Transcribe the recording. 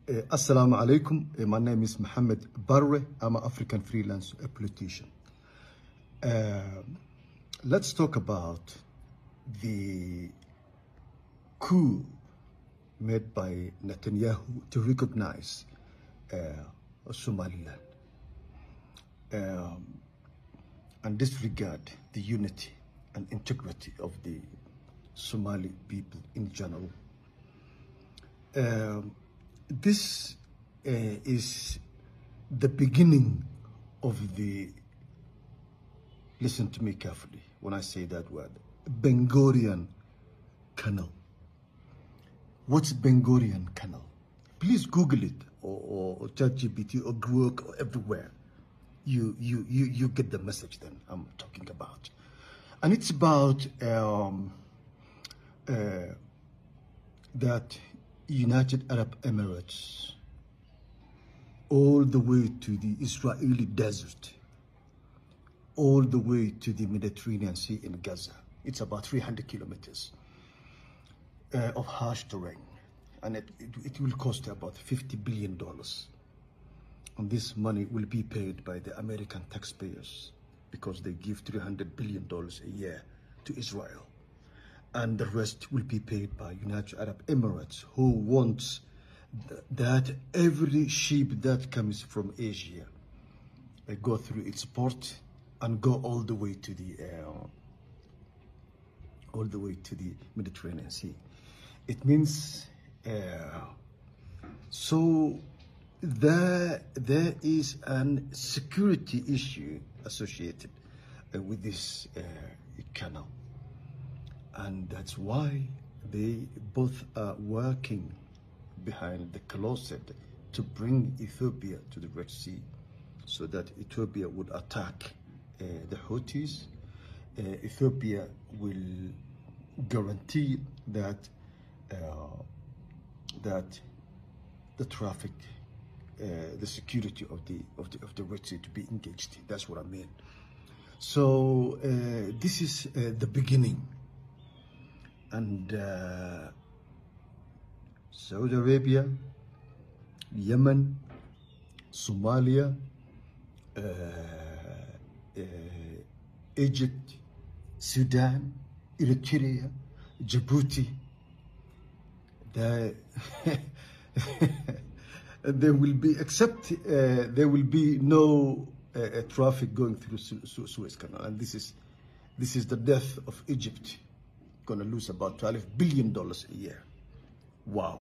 Assalamu alaikum. My name is Mohammed Barre. I'm an African freelance politician. Let's talk about the coup made by Netanyahu to recognize Somaliland and disregard the unity and integrity of the Somali people in general. This is the beginning of the, listen to me carefully when I say that word, Ben-Gurion Canal. What's Ben-Gurion Canal? Please Google it or ChatGPT or Grok or everywhere. You get the message then I'm talking about. And it's about that United Arab Emirates all the way to the Israeli desert, all the way to the Mediterranean Sea in Gaza. It's about 300 kilometers of harsh terrain, and it will cost about $50 billion. And this money will be paid by the American taxpayers because they give $300 billion a year to Israel. And the rest will be paid by United Arab Emirates, who wants that every ship that comes from Asia go through its port and go all the way to the Mediterranean Sea. It means so there is a security issue associated with this canal. And that's why they both are working behind the closet to bring Ethiopia to the Red Sea so that Ethiopia would attack the Houthis. Ethiopia will guarantee that that the traffic, the security of the Red Sea to be engaged. That's what I mean. So this is the beginning. And Saudi Arabia, Yemen, Somalia, Egypt, Sudan, Eritrea, Djibouti, there will be, except there will be no traffic going through Suez Canal, and this is the death of Egypt. Going to lose about $12 billion a year. Wow.